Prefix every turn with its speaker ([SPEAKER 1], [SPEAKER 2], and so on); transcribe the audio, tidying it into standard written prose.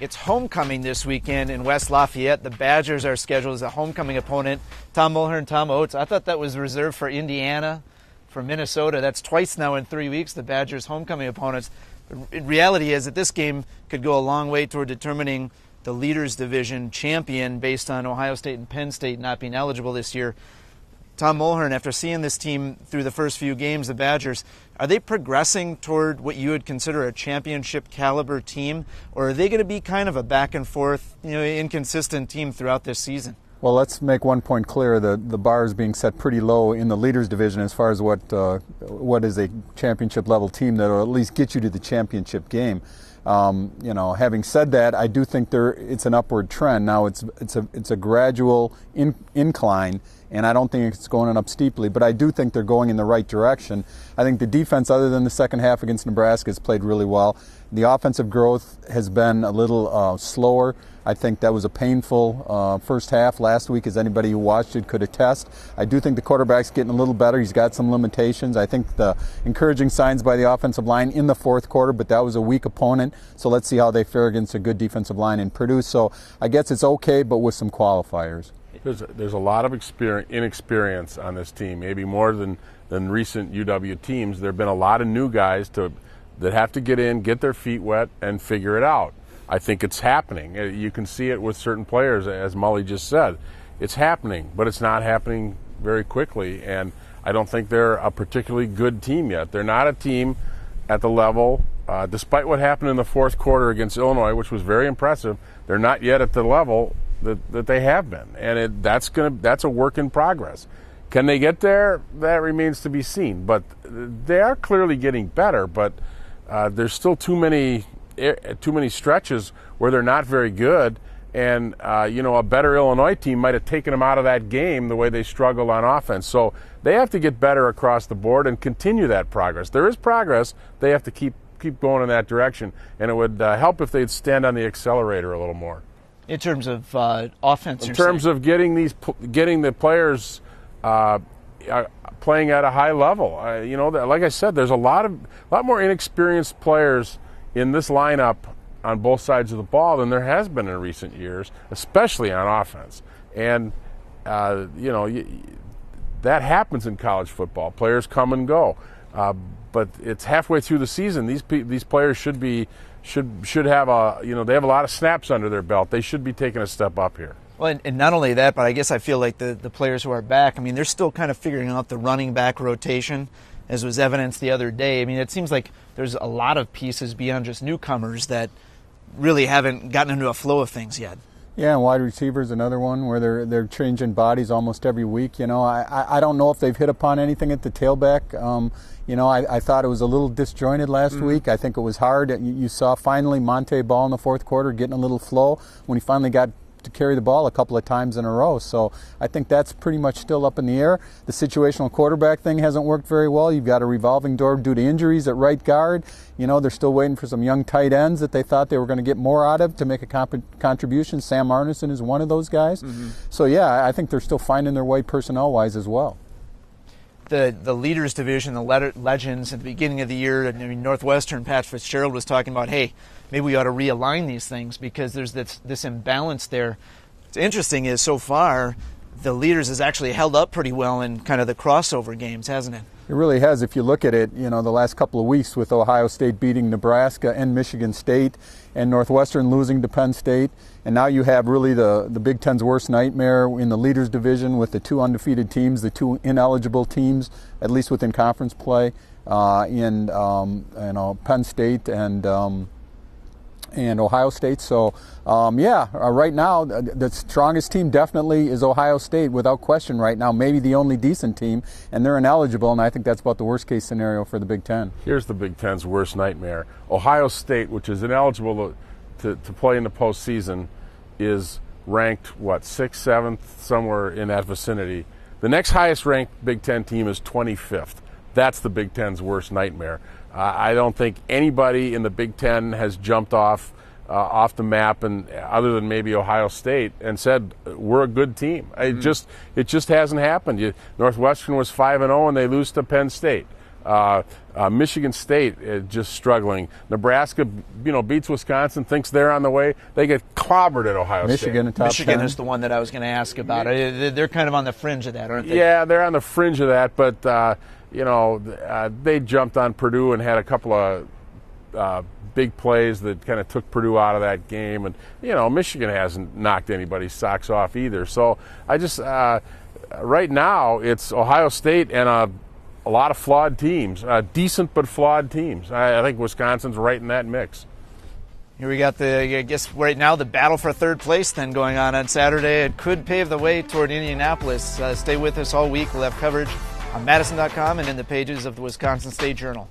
[SPEAKER 1] It's homecoming this weekend in West Lafayette. The Badgers are scheduled as a homecoming opponent. Tom Mulhern, Tom Oates. I thought that was reserved for Indiana, for Minnesota. That's twice now in 3 weeks, the Badgers' homecoming opponents. The reality is that this game could go a long way toward determining the Leaders Division champion based on Ohio State and Penn State not being eligible this year. Tom Mulhern, after seeing this team through the first few games, the Badgers, are they progressing toward what you would consider a championship caliber team, or are they going to be kind of a back and forth, inconsistent team throughout this season?
[SPEAKER 2] Well, let's make one point clear: the bar is being set pretty low in the Leaders Division as far as what is a championship level team that will at least get you to the championship game. Having said that, I do think it's an upward trend. Now it's a gradual incline, and I don't think it's going up steeply, but I do think they're going in the right direction. I think the defense, other than the second half against Nebraska, has played really well. The offensive growth has been a little slower. I think that was a painful first half last week, as anybody who watched it could attest. I do think the quarterback's getting a little better. He's got some limitations. I think the encouraging signs by the offensive line in the fourth quarter, but that was a weak opponent. So let's see how they fare against a good defensive line in Purdue. So I guess it's okay, but with some qualifiers.
[SPEAKER 3] There's a lot of inexperience on this team, maybe more than recent UW teams. There have been a lot of new guys that have to get in, get their feet wet, and figure it out. I think it's happening. You can see it with certain players, as Mully just said. It's happening, but it's not happening very quickly, and I don't think they're a particularly good team yet. They're not a team at the level, despite what happened in the fourth quarter against Illinois, which was very impressive. They're not yet at the level that they have been, and that's a work in progress. Can they get there? That remains to be seen, but they are clearly getting better, but there's still too many stretches where they're not very good, and a better Illinois team might have taken them out of that game the way they struggled on offense. So they have to get better across the board and continue that progress. There is progress. They have to keep going in that direction, and it would help if they'd stand on the accelerator a little more.
[SPEAKER 1] In terms of offense,
[SPEAKER 3] in terms of getting the players playing at a high level, like I said, there's a lot more inexperienced players in this lineup on both sides of the ball than there has been in recent years, especially on offense. And that happens in college football. Players come and go, but it's halfway through the season. These players should have they have a lot of snaps under their belt. They should be taking a step up here.
[SPEAKER 1] Well, and not only that, but I guess I feel like the players who are back, I mean, they're still kind of figuring out the running back rotation, as was evidenced the other day. I mean, it seems like there's a lot of pieces beyond just newcomers that really haven't gotten into a flow of things yet.
[SPEAKER 2] Yeah, and wide receiver is another one where they're changing bodies almost every week. I don't know if they've hit upon anything at the tailback. I thought it was a little disjointed last week. I think it was hard. You saw finally Monte Ball in the fourth quarter getting a little flow when he finally got to carry the ball a couple of times in a row. So I think that's pretty much still up in the air. The situational quarterback thing hasn't worked very well. You've got a revolving door due to injuries at right guard. They're still waiting for some young tight ends that they thought they were going to get more out of to make a contribution. Sam Arneson is one of those guys. So yeah, I think they're still finding their way personnel-wise as well.
[SPEAKER 1] The Leaders Division, the legends at the beginning of the year, Northwestern, Pat Fitzgerald was talking about, hey, maybe we ought to realign these things because there's this imbalance there. What's interesting is so far the Leaders has actually held up pretty well in kind of the crossover games, hasn't it?
[SPEAKER 2] It really has. If you look at it, the last couple of weeks with Ohio State beating Nebraska and Michigan State and Northwestern losing to Penn State, and now you have really the Big Ten's worst nightmare in the Leaders Division with the two undefeated teams, the two ineligible teams, at least within conference play, in Penn State and Ohio State. So, right now, the strongest team definitely is Ohio State, without question right now. Maybe the only decent team, and they're ineligible, and I think that's about the worst-case scenario for the Big Ten.
[SPEAKER 3] Here's the Big Ten's worst nightmare. Ohio State, which is ineligible to play in the postseason, is ranked, 6th, 7th, somewhere in that vicinity. The next highest-ranked Big Ten team is 25th. That's the Big Ten's worst nightmare. I don't think anybody in the Big Ten has jumped off the map, and other than maybe Ohio State, and said we're a good team. It just hasn't happened. Northwestern was 5-0 and they lose to Penn State. Michigan State is just struggling. Nebraska, beats Wisconsin, thinks they're on the way. They get clobbered at Ohio
[SPEAKER 2] Michigan
[SPEAKER 3] State.
[SPEAKER 2] in top
[SPEAKER 1] Michigan
[SPEAKER 2] 10.
[SPEAKER 1] is the one that I was going to ask about. They're kind of on the fringe of that, aren't they?
[SPEAKER 3] Yeah, they're on the fringe of that, but they jumped on Purdue and had a couple of big plays that kind of took Purdue out of that game, and Michigan hasn't knocked anybody's socks off either. So I just right now it's Ohio State and a lot of flawed teams, decent but flawed teams. I think Wisconsin's right in that mix.
[SPEAKER 1] Here we got I guess right now the battle for third place then going on Saturday. It could pave the way toward Indianapolis. Stay with us all week. We'll have coverage on madison.com and in the pages of the Wisconsin State Journal.